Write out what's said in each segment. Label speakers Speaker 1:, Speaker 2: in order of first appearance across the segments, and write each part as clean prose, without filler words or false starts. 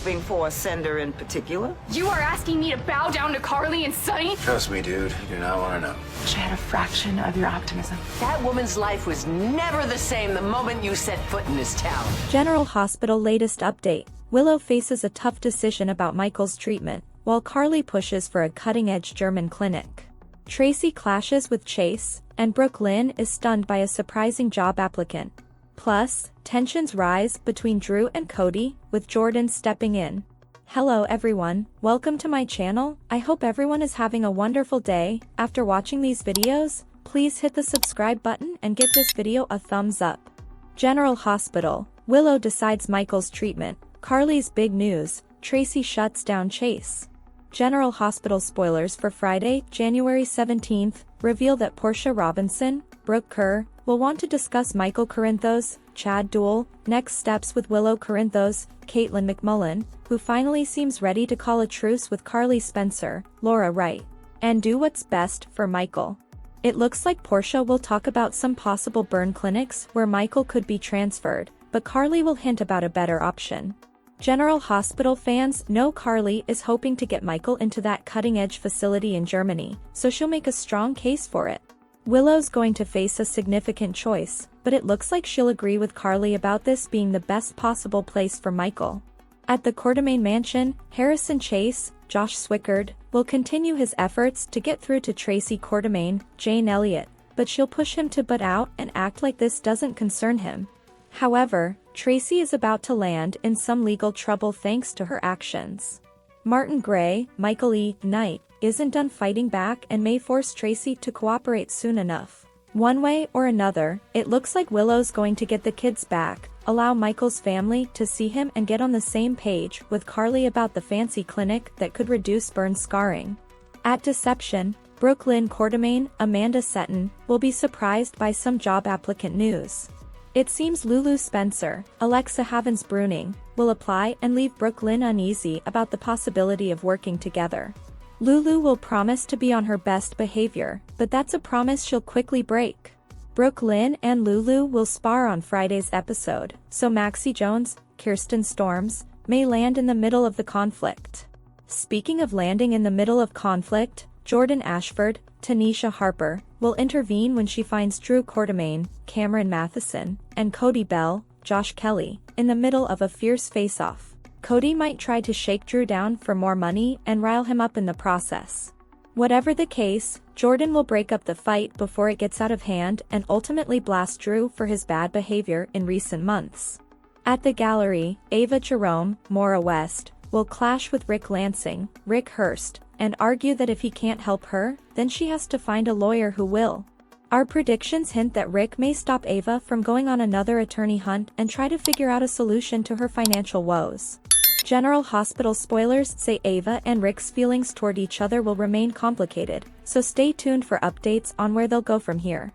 Speaker 1: hoping for a sender in particular?
Speaker 2: You are asking me to bow down to Carly and Sonny?
Speaker 3: Trust me, dude. You do not want to know.
Speaker 2: I had a fraction of your optimism.
Speaker 4: That woman's life was never the same the moment you set foot in this town.
Speaker 5: General Hospital latest update. Willow faces a tough decision about Michael's treatment, while Carly pushes for a cutting-edge German clinic. Tracy clashes with Chase, and Brooklyn is stunned by a surprising job applicant. Plus, tensions rise between Drew and Cody, with Jordan stepping in. Hello everyone, welcome to my channel. I hope everyone is having a wonderful day. After watching these videos, please hit the subscribe button and give this video a thumbs up. General Hospital. Willow decides Michael's treatment. Carly's big news. Tracy shuts down Chase. General Hospital spoilers for Friday, January 17th, reveal that Portia Robinson, Brooke Kerr, will want to discuss Michael Corinthos, Chad Duell, next steps with Willow Corinthos, Caitlin McMullen, who finally seems ready to call a truce with Carly Spencer, Laura Wright, and do what's best for Michael. It looks like Portia will talk about some possible burn clinics where Michael could be transferred, but Carly will hint about a better option. General Hospital fans know Carly is hoping to get Michael into that cutting-edge facility in Germany, so she'll make a strong case for it. Willow's going to face a significant choice, but it looks like she'll agree with Carly about this being the best possible place for Michael. At the Quartermaine mansion, Harrison Chase, Josh Swickard, will continue his efforts to get through to Tracy Quartermaine, Jane Elliott, but she'll push him to butt out and act like this doesn't concern him. However, Tracy is about to land in some legal trouble thanks to her actions. Martin Gray, Michael E. Knight, isn't done fighting back and may force Tracy to cooperate soon enough. One way or another, it looks like Willow's going to get the kids back, allow Michael's family to see him and get on the same page with Carly about the fancy clinic that could reduce burn scarring. At Deception, Brooklyn Quartermaine, Amanda Seton, will be surprised by some job applicant news. It seems Lulu Spencer, Alexa Havens-Bruning, will apply and leave Brooklyn uneasy about the possibility of working together. Lulu will promise to be on her best behavior, but that's a promise she'll quickly break. Brooklyn and Lulu will spar on Friday's episode, so Maxie Jones, Kirsten Storms, may land in the middle of the conflict. Speaking of landing in the middle of conflict, Jordan Ashford, Tanisha Harper, will intervene when she finds Drew Quartermaine, Cameron Matheson, and Cody Bell, Josh Kelly, in the middle of a fierce face-off. Cody might try to shake Drew down for more money and rile him up in the process. Whatever the case, Jordan will break up the fight before it gets out of hand and ultimately blast Drew for his bad behavior in recent months. At the gallery, Ava Jerome, Maura West, will clash with Rick Lansing, Rick Hurst, and argue that if he can't help her, then she has to find a lawyer who will. Our predictions hint that Rick may stop Ava from going on another attorney hunt and try to figure out a solution to her financial woes. General Hospital spoilers say Ava and Rick's feelings toward each other will remain complicated, so stay tuned for updates on where they'll go from here.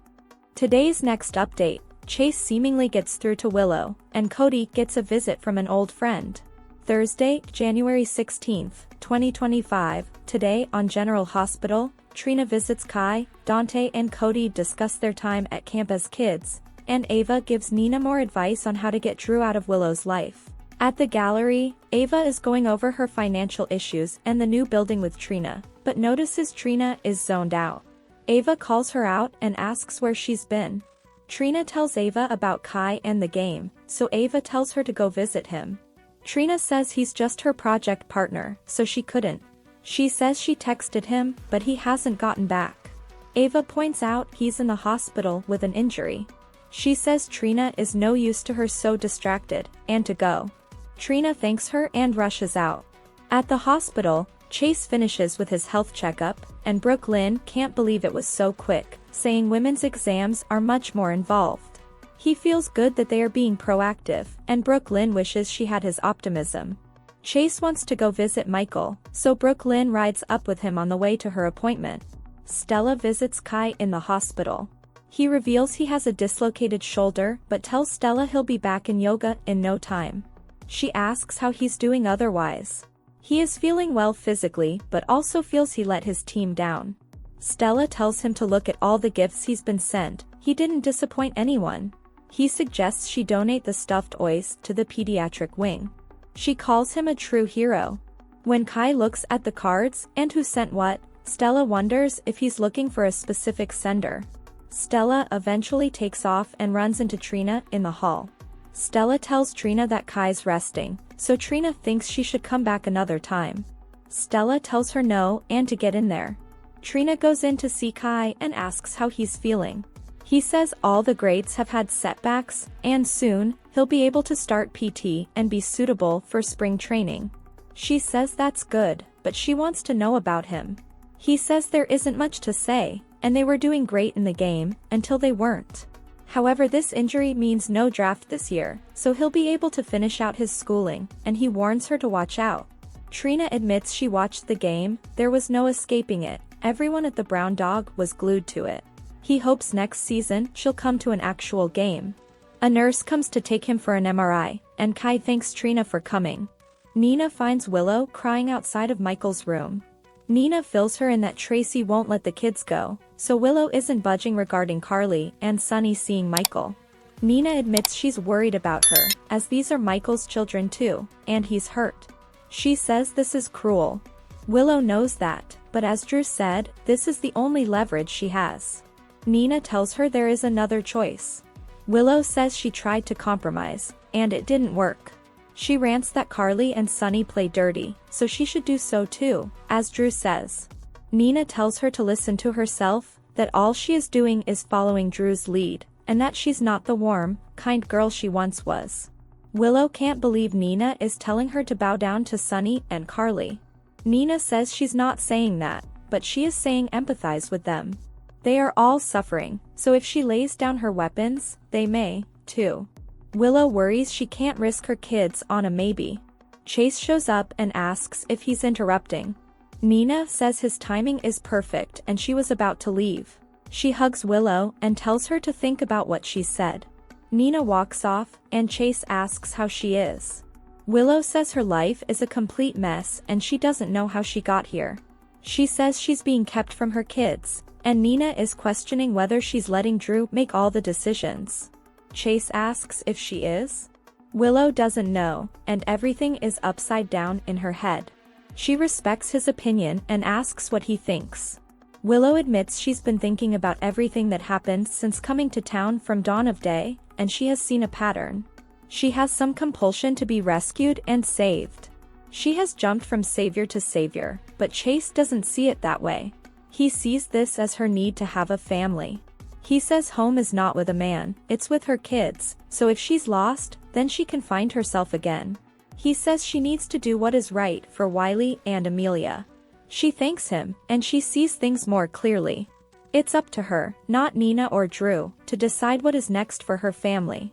Speaker 5: Today's next update, Chase seemingly gets through to Willow, and Cody gets a visit from an old friend. Thursday, January 16th, 2025, today on General Hospital, Trina visits Kai, Dante and Cody discuss their time at camp as kids, and Ava gives Nina more advice on how to get Drew out of Willow's life. At the gallery, Ava is going over her financial issues and the new building with Trina, but notices Trina is zoned out. Ava calls her out and asks where she's been. Trina tells Ava about Kai and the game, so Ava tells her to go visit him. Trina says he's just her project partner, so she couldn't. She says she texted him, but he hasn't gotten back. Ava points out he's in the hospital with an injury. She says Trina is no use to her, so distracted, and to go. Trina thanks her and rushes out. At the hospital, Chase finishes with his health checkup, and Brooklyn can't believe it was so quick, saying women's exams are much more involved. He feels good that they are being proactive, and Brooklyn wishes she had his optimism. Chase wants to go visit Michael, so Brooklyn rides up with him on the way to her appointment. Stella visits Kai in the hospital. He reveals he has a dislocated shoulder but tells Stella he'll be back in yoga in no time. She asks how he's doing otherwise. He is feeling well physically but also feels he let his team down. Stella tells him to look at all the gifts he's been sent. He didn't disappoint anyone. He suggests she donate the stuffed toys to the pediatric wing. She calls him a true hero. When Kai looks at the cards and who sent what, Stella wonders if he's looking for a specific sender. Stella eventually takes off and runs into Trina in the hall. Stella tells Trina that Kai's resting, so Trina thinks she should come back another time. Stella tells her no and to get in there. Trina goes in to see Kai and asks how he's feeling. He says all the grades have had setbacks, and soon, he'll be able to start PT and be suitable for spring training. She says that's good, but she wants to know about him. He says there isn't much to say, and they were doing great in the game, until they weren't. However, this injury means no draft this year, so he'll be able to finish out his schooling, and he warns her to watch out. Trina admits she watched the game, there was no escaping it, everyone at the Brown Dog was glued to it. He hopes next season she'll come to an actual game. A nurse comes to take him for an MRI, and Kai thanks Trina for coming. Nina finds Willow crying outside of Michael's room. Nina fills her in that Tracy won't let the kids go, so Willow isn't budging regarding Carly and Sunny seeing Michael. Nina admits she's worried about her, as these are Michael's children too, and he's hurt. She says this is cruel. Willow knows that, but as Drew said, this is the only leverage she has. Nina tells her there is another choice. Willow says she tried to compromise, and it didn't work. She rants that Carly and Sunny play dirty, so she should do so too, as Drew says. Nina tells her to listen to herself, that all she is doing is following Drew's lead, and that she's not the warm, kind girl she once was. Willow can't believe Nina is telling her to bow down to Sunny and Carly. Nina says she's not saying that, but she is saying empathize with them. They are all suffering, so if she lays down her weapons, they may, too. Willow worries she can't risk her kids on a maybe. Chase shows up and asks if he's interrupting. Nina says his timing is perfect and she was about to leave. She hugs Willow and tells her to think about what she said. Nina walks off, and Chase asks how she is. Willow says her life is a complete mess and she doesn't know how she got here. She says she's being kept from her kids, and Nina is questioning whether she's letting Drew make all the decisions. Chase asks if she is. Willow doesn't know, and everything is upside down in her head. She respects his opinion and asks what he thinks. Willow admits she's been thinking about everything that happened since coming to town from dawn of day, and she has seen a pattern. She has some compulsion to be rescued and saved. She has jumped from savior to savior, but Chase doesn't see it that way. He sees this as her need to have a family. He says home is not with a man, it's with her kids, so if she's lost, then she can find herself again. He says she needs to do what is right for Wiley and Amelia. She thanks him, and she sees things more clearly. It's up to her, not Nina or Drew, to decide what is next for her family.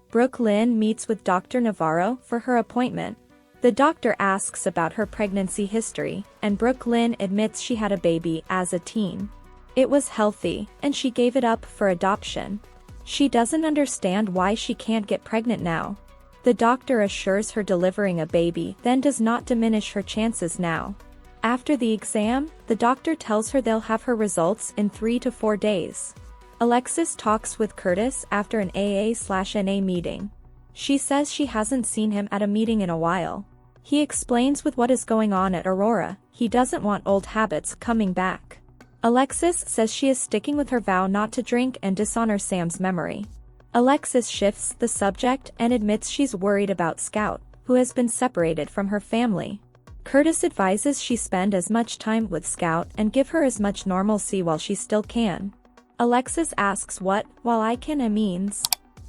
Speaker 5: Brooke Lynn meets with Dr. Navarro for her appointment. The doctor asks about her pregnancy history, and Brooke Lynn admits she had a baby as a teen. It was healthy, and she gave it up for adoption. She doesn't understand why she can't get pregnant now. The doctor assures her delivering a baby then does not diminish her chances now. After the exam, the doctor tells her they'll have her results in 3 to 4 days. Alexis talks with Curtis after an AA/NA meeting. She says she hasn't seen him at a meeting in a while. He explains with what is going on at Aurora, he doesn't want old habits coming back. Alexis says she is sticking with her vow not to drink and dishonor Sam's memory. Alexis shifts the subject and admits she's worried about Scout, who has been separated from her family. Curtis advises she spend as much time with Scout and give her as much normalcy while she still can. Alexis asks what "while I can" means.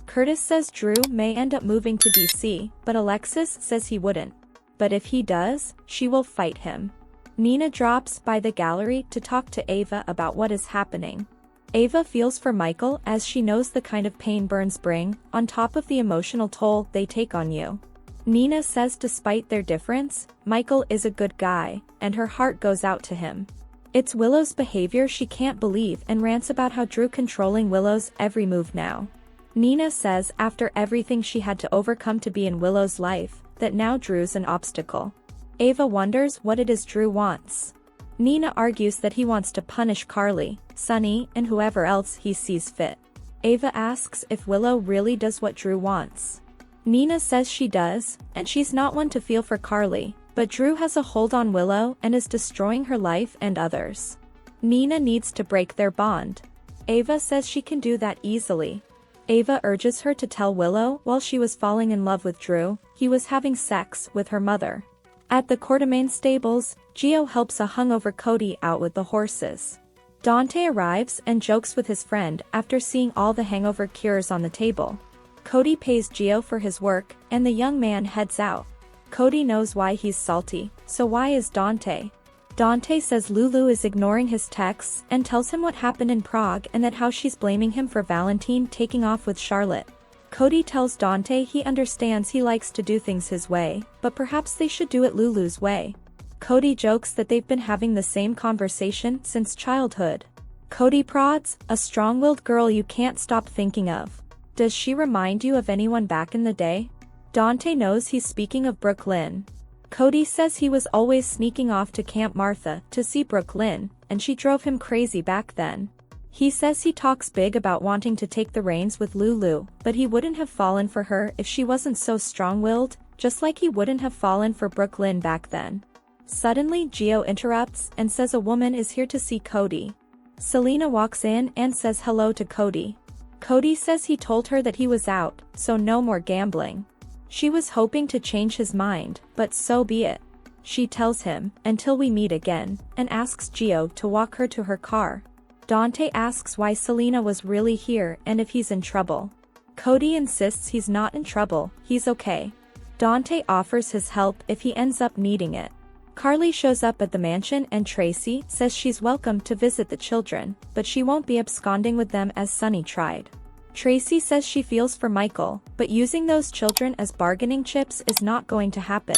Speaker 5: Curtis says Drew may end up moving to DC, but Alexis says he wouldn't. But if he does, she will fight him. Nina drops by the gallery to talk to Ava about what is happening. Ava feels for Michael as she knows the kind of pain burns bring, on top of the emotional toll they take on you. Nina says despite their difference, Michael is a good guy, and her heart goes out to him. It's Willow's behavior she can't believe and rants about how Drew controlling Willow's every move now. Nina says after everything she had to overcome to be in Willow's life, that now Drew's an obstacle. Ava wonders what it is Drew wants. Nina argues that he wants to punish Carly, Sunny, and whoever else he sees fit. Ava asks if Willow really does what Drew wants. Nina says she does, and she's not one to feel for Carly, but Drew has a hold on Willow and is destroying her life and others. Nina needs to break their bond. Ava says she can do that easily. Ava urges her to tell Willow while she was falling in love with Drew, he was having sex with her mother. At the Quartermain stables, Gio helps a hungover Cody out with the horses. Dante arrives and jokes with his friend after seeing all the hangover cures on the table. Cody pays Gio for his work, and the young man heads out. Cody knows why he's salty, so why is Dante? Dante says Lulu is ignoring his texts and tells him what happened in Prague and that how she's blaming him for Valentine taking off with Charlotte. Cody tells Dante he understands he likes to do things his way, but perhaps they should do it Lulu's way. Cody jokes that they've been having the same conversation since childhood. Cody prods, a strong-willed girl you can't stop thinking of. Does she remind you of anyone back in the day? Dante knows he's speaking of Brooklyn. Cody says he was always sneaking off to Camp Martha to see Brooklyn, and she drove him crazy back then. He says he talks big about wanting to take the reins with Lulu, but he wouldn't have fallen for her if she wasn't so strong-willed, just like he wouldn't have fallen for Brooklyn back then. Suddenly Gio interrupts and says a woman is here to see Cody. Selena walks in and says hello to Cody. Cody says he told her that he was out, so no more gambling. She was hoping to change his mind, but so be it. She tells him, until we meet again, and asks Gio to walk her to her car. Dante asks why Selena was really here and if he's in trouble. Cody insists he's not in trouble, he's okay. Dante offers his help if he ends up needing it. Carly shows up at the mansion and Tracy says she's welcome to visit the children, but she won't be absconding with them as Sunny tried. Tracy says she feels for Michael, but using those children as bargaining chips is not going to happen.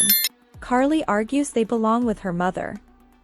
Speaker 5: Carly argues they belong with her mother.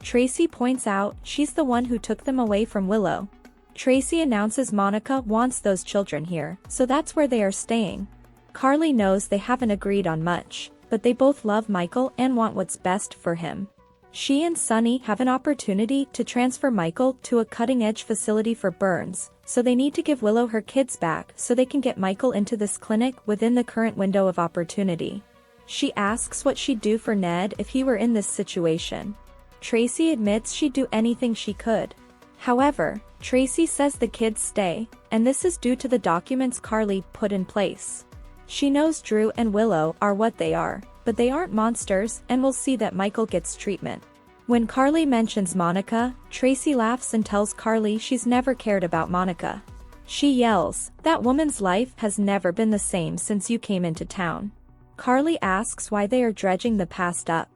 Speaker 5: Tracy points out she's the one who took them away from Willow. Tracy announces Monica wants those children here, so that's where they are staying. Carly knows they haven't agreed on much, but they both love Michael and want what's best for him. She and Sunny have an opportunity to transfer Michael to a cutting-edge facility for burns, so they need to give Willow her kids back so they can get Michael into this clinic within the current window of opportunity. She asks what she'd do for Ned if he were in this situation. Tracy admits she'd do anything she could. However, Tracy says the kids stay, and this is due to the documents Carly put in place. She knows Drew and Willow are what they are, but they aren't monsters and will see that Michael gets treatment. When Carly mentions Monica, Tracy laughs and tells Carly she's never cared about Monica. She yells, "That woman's life has never been the same since you came into town." Carly asks why they are dredging the past up.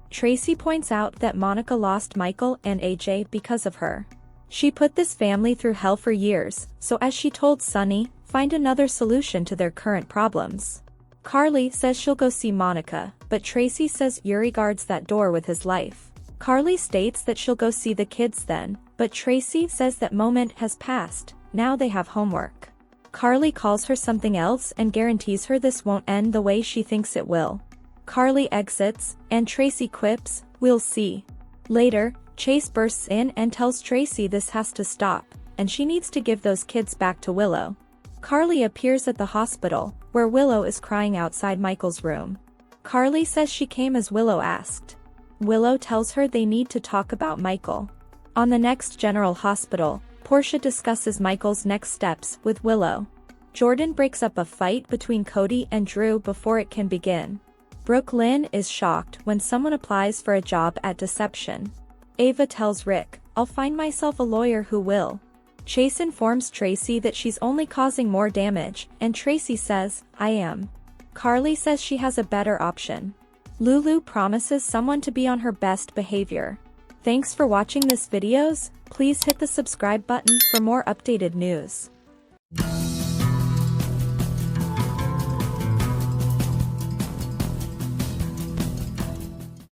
Speaker 5: Tracy points out that Monica lost Michael and AJ because of her. She put this family through hell for years, so as she told Sunny, find another solution to their current problems. Carly says she'll go see Monica, but Tracy says Yuri guards that door with his life. Carly states that she'll go see the kids then, but Tracy says that moment has passed, now they have homework. Carly calls her something else and guarantees her this won't end the way she thinks it will. Carly exits, and Tracy quips, "We'll see." Later, Chase bursts in and tells Tracy this has to stop, and she needs to give those kids back to Willow. Carly appears at the hospital, where Willow is crying outside Michael's room. Carly says she came as Willow asked. Willow tells her they need to talk about Michael. On the next General Hospital, Portia discusses Michael's next steps with Willow. Jordan breaks up a fight between Cody and Drew before it can begin. Brooklyn is shocked when someone applies for a job at Deception. Ava tells Rick, "I'll find myself a lawyer who will." Chase informs Tracy that she's only causing more damage, and Tracy says, "I am." Carly says she has a better option. Lulu promises someone to be on her best behavior. Thanks for watching this videos. Please hit the subscribe button for more updated news.